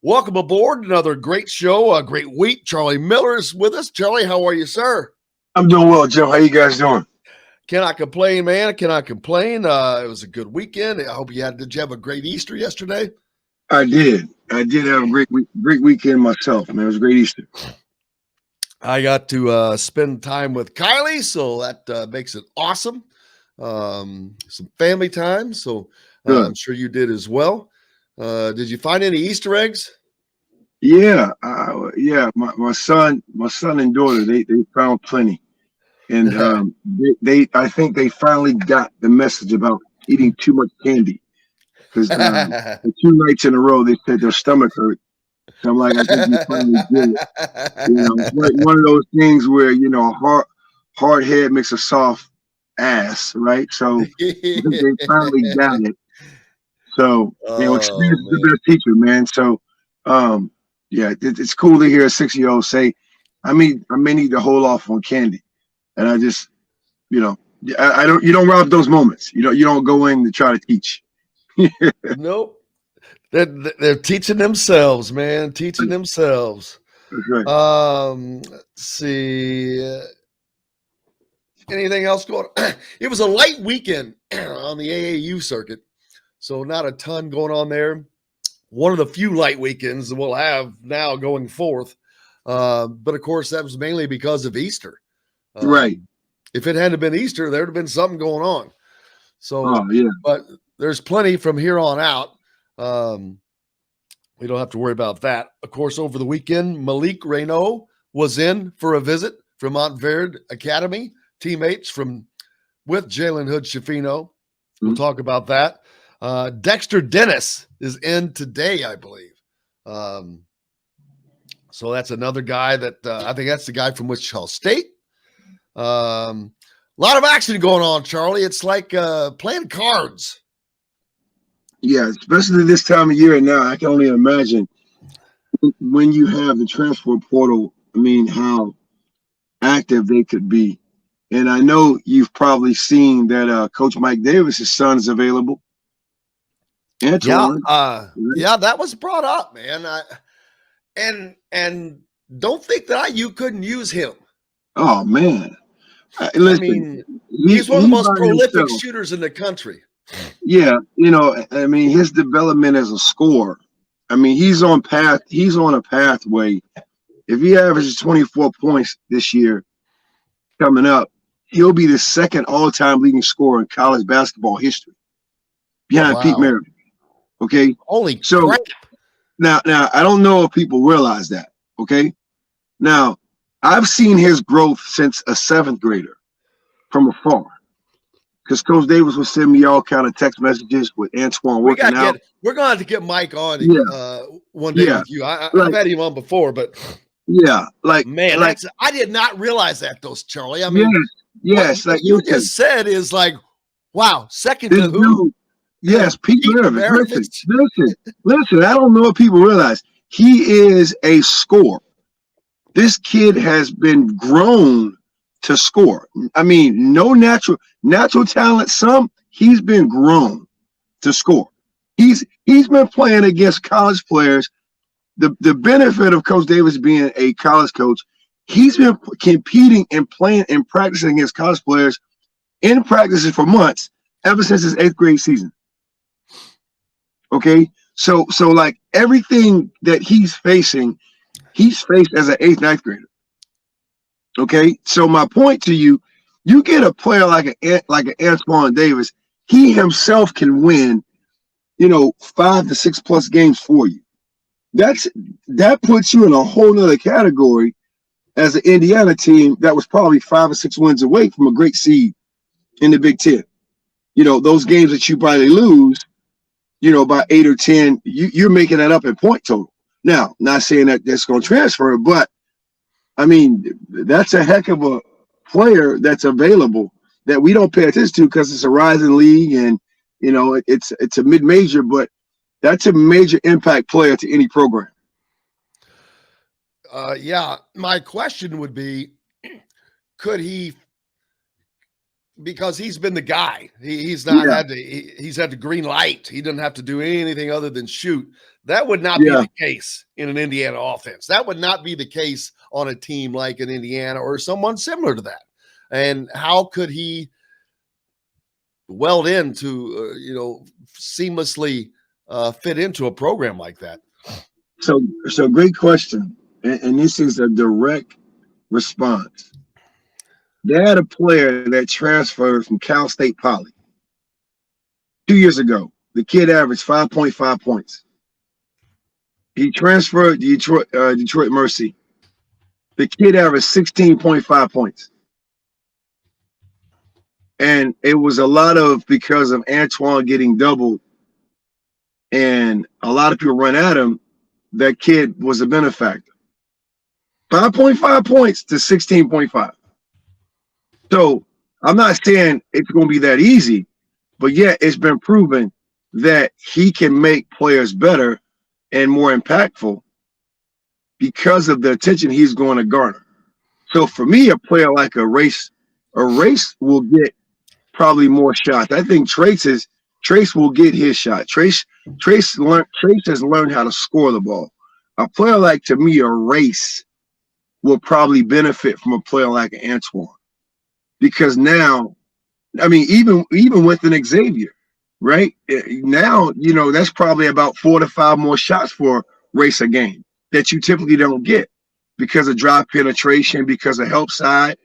Welcome aboard. Another great show, a great week. Charlie Miller is with us. Charlie, how are you, sir? I'm doing well, Joe. How you guys doing? Cannot complain, man. Cannot complain. It was a good weekend. I hope did you have a great Easter yesterday? I did. I did have a great weekend myself, man. It was a great Easter. I got to spend time with Kylie, so that makes it awesome. Some family time, so I'm sure you did as well. Did you find any Easter eggs? Yeah, My son and daughter, they found plenty, and I think they finally got the message about eating too much candy because the 2 nights in a row they said their stomach hurt. So I'm like, I think you finally did it. It's like one of those things where a hard head makes a soft ass, right? So I think they finally got it. So experience is the best teacher, man. So it's cool to hear a 6-year-old say, I may need to hold off on candy. And I just, I don't, you don't rob those moments. You don't go in to try to teach. Nope. They're teaching themselves, man. Teaching themselves. That's right. Let's see. Anything else going on? It was a light weekend on the AAU circuit, so not a ton going on there. One of the few light weekends that we'll have now going forth. But of course, that was mainly because of Easter. Right. If it hadn't been Easter, there'd have been something going on. So, yeah. But there's plenty from here on out. We don't have to worry about that. Of course, over the weekend, Malik Reynaud was in for a visit from Montverde Academy, teammates with Jalen Hood-Schifino. We'll talk about that. Dexter Dennis is in today, I believe. So that's another guy that I think that's the guy from Wichita State. A lot of action going on, Charlie. It's like playing cards. Yeah, especially this time of year now. I can only imagine when you have the transfer portal, how active they could be. And I know you've probably seen that Coach Mike Davis' son is available. Antoine. Yeah, that was brought up, man. And don't think that you couldn't use him. Oh, man. Listen, he's one of the most prolific shooters in the country. Yeah, his development as a scorer. He's on a pathway. If he averages 24 points this year coming up, he'll be the second all-time leading scorer in college basketball history, behind Pete Maravich. Okay, holy crap! Now I don't know if people realize that. Okay, now I've seen his growth since a 7th grader from afar. Because Coach Davis would send me all kind of text messages with Antoine working out. We're going to have to get Mike on one day with you. I've had him on before, but I did not realize that, though, Charlie. Yes, what you just said is like, wow, second to who? Yes, Pete Maravich. Listen. I don't know if people realize he is a scorer. This kid has been grown to score. No natural talent. He's been grown to score. He's been playing against college players. The benefit of Coach Davis being a college coach, he's been competing and playing and practicing against college players in practices for months ever since his 8th grade season. Okay, so like everything that he's faced as an 8th, 9th grader. Okay, so my point to you, you get a player like an Antoine Davis, he himself can win, 5 to 6 plus games for you. That puts you in a whole nother category as an Indiana team that was probably 5 or 6 wins away from a great seed in the Big Ten. Those games that you probably lose, by 8 or 10, you're making that up in point total. Now, not saying that that's going to transfer, but that's a heck of a player that's available that we don't pay attention to because it's a rising league and it's a mid-major, but that's a major impact player to any program. My question would be, could he? Because he's been the guy. He's had the green light. He doesn't have to do anything other than shoot. That would not be Yeah. the case in an Indiana offense. That would not be the case on a team like an Indiana or someone similar to that. And how could he weld into, seamlessly fit into a program like that? So great question, and this is a direct response. They had a player that transferred from Cal State Poly 2 years ago. The kid averaged 5.5 points. He transferred to Detroit Mercy. The kid averaged 16.5 points. And it was a lot of because of Antoine getting doubled and a lot of people run at him, that kid was a benefactor. 5.5 points to 16.5. So I'm not saying it's going to be that easy, but yet it's been proven that he can make players better and more impactful because of the attention he's going to garner. So for me, a player like a race will get probably more shots. I think Trace will get his shot. Trace has learned how to score the ball. A player like, to me, a race will probably benefit from a player like Antoine, because now, I mean, even with an Xavier, right now, that's probably about 4 to 5 more shots for race a game that you typically don't get because of drop penetration, because of help side,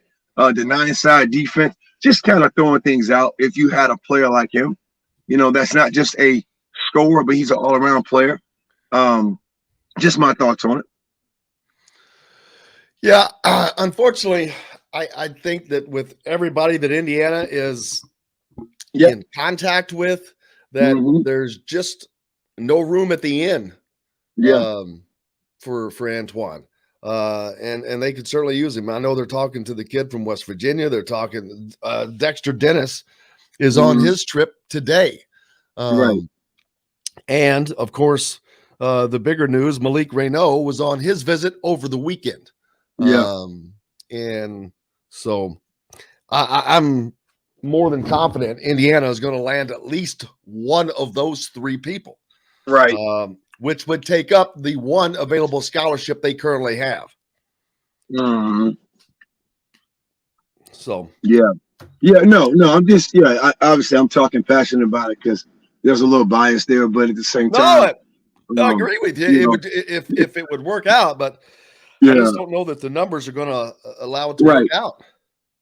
denying side defense, just kind of throwing things out. If you had a player like him, that's not just a scorer, but he's an all-around player. Just my thoughts on it. Yeah, unfortunately, I think that with everybody that Indiana is in contact with, that there's just no room at the end for Antoine. And they could certainly use him. I know they're talking to the kid from West Virginia. They're talking Dexter Dennis is on his trip today. Right. And of course, the bigger news, Malik Renaud was on his visit over the weekend. And so I'm more than confident Indiana is going to land at least one of those 3 people. Right. Which would take up the one available scholarship they currently have. So I'm just obviously I'm talking passionate about it because there's a little bias there, but at the same time, I agree with you. It would, if it would work out, but I just don't know that the numbers are going to allow it to work out.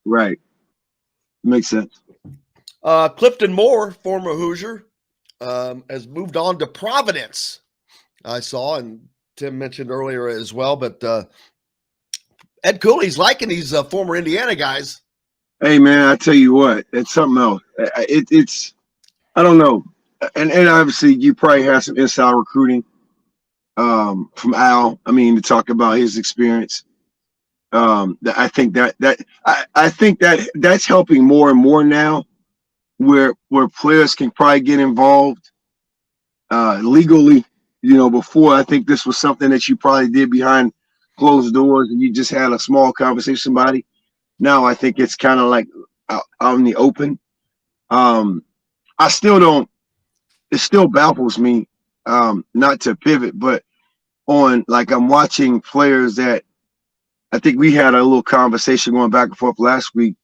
Right. Makes sense. Clifton Moore, former Hoosier, has moved on to Providence. I saw, and Tim mentioned earlier as well, but Ed Cooley's liking these former Indiana guys. Hey man, I tell you what, it's something else. It's I don't know, and obviously you probably have some inside recruiting from Al. I mean, to talk about his experience. I think that's helping more and more now, where players can probably get involved legally. Before, I think this was something that you probably did behind closed doors and you just had a small conversation with somebody. Now I think it's kind of like out in the open. I still don't. It still baffles me, not to pivot, but on, like, I'm watching players that I think we had a little conversation going back and forth last week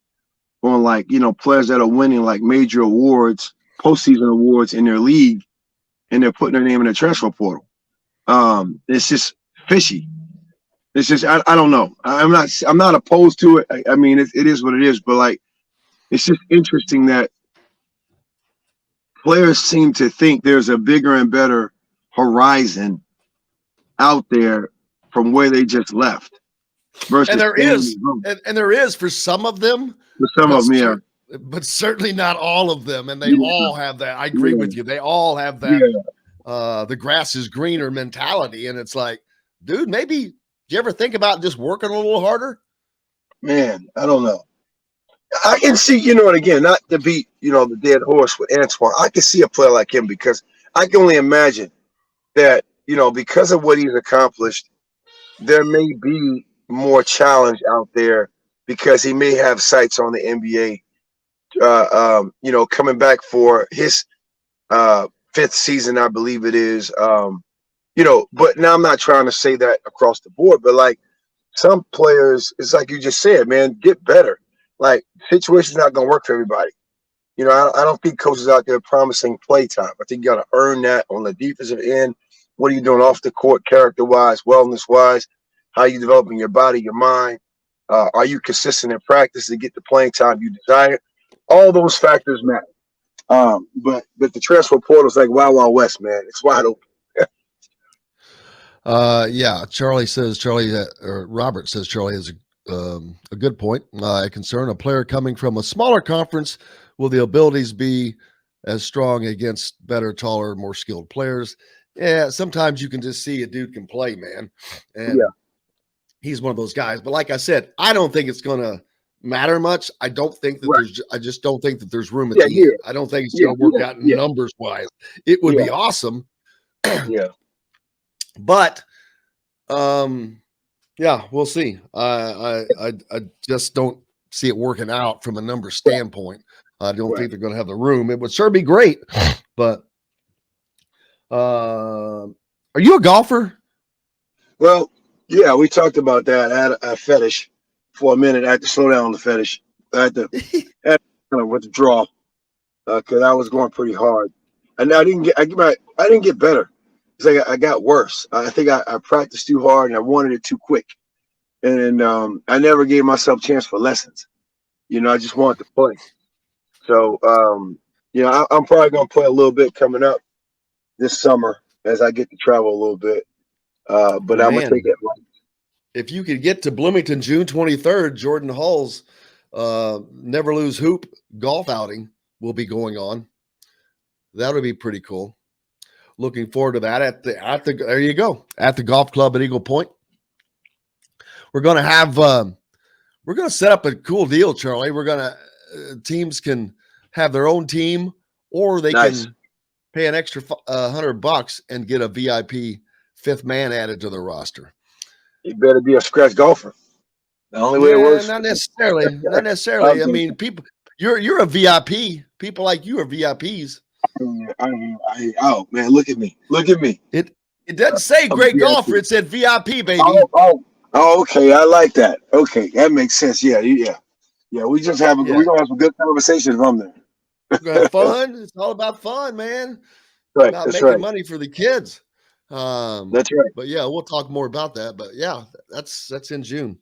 on, like, players that are winning like major awards, postseason awards in their league, and they're putting their name in the transfer portal. It's just fishy. It's just I don't know. I'm not opposed to it. I mean, it is what it is. But, like, it's just interesting that players seem to think there's a bigger and better horizon out there from where they just left. Versus, and there is for some of them. For some of them, yeah. But certainly not all of them. And they all have that. I agree with you. They all have that. The grass is greener mentality. And it's like, dude, maybe, do you ever think about just working a little harder? Man, I don't know. I can see, and again, not to beat, the dead horse with Antoine. I can see a player like him because I can only imagine that, because of what he's accomplished, there may be more challenge out there because he may have sights on the NBA. Coming back for his 5th season, I believe it is. But now I'm not trying to say that across the board, but like some players, it's like you just said, man, get better. Like situation's not gonna work for everybody. I don't think coaches out there promising play time. I think you got to earn that on the defensive end. What are you doing off the court, character wise, wellness wise? How are you developing your body, your mind? Are you consistent in practice to get the playing time you desire? All those factors matter. But the transfer portal is like Wild Wild West, man. It's wide open. Yeah, Robert says Charlie has a good point. A concern: a player coming from a smaller conference, will the abilities be as strong against better, taller, more skilled players? Yeah, sometimes you can just see a dude can play, man, and he's one of those guys. But like I said, I don't think it's going to matter much. I don't think that I just don't think that there's room at the end. I don't think it's going to work out numbers wise. It would be awesome. But yeah, we'll see. I just don't see it working out from a number standpoint. I don't think they're going to have the room. It would sure be great, but are you a golfer? Well, yeah, we talked about that. I had a fetish for a minute. I had to slow down on the fetish. I had to withdraw because I was going pretty hard, and I didn't get better. It's like I got worse. I think I practiced too hard and I wanted it too quick, and I never gave myself a chance for lessons. I just wanted to play. So I'm probably gonna play a little bit coming up this summer as I get to travel a little bit. But I'm gonna take it. If you could get to Bloomington June 23rd, Jordan Hall's Never Lose Hoop golf outing will be going on. That would be pretty cool. Looking forward to that there you go, at the golf club at Eagle Point. We're going to have we're going to set up a cool deal, Charlie. We're going to teams can have their own team, or they can pay an extra $100 and get a VIP fifth man added to the roster. You better be a scratch golfer. The only way it works. Not necessarily. Not necessarily. I mean, people, you're a VIP. People like you are VIPs. Oh man, look at me. Look at me. It doesn't say great golfer. It said VIP, baby. Oh, okay. I like that. Okay, that makes sense. Yeah. We just we're gonna have some good conversations from there. We're gonna have fun. It's all about fun, man. Right. About making money for the kids. That's right. But yeah, we'll talk more about that. But yeah, that's in June.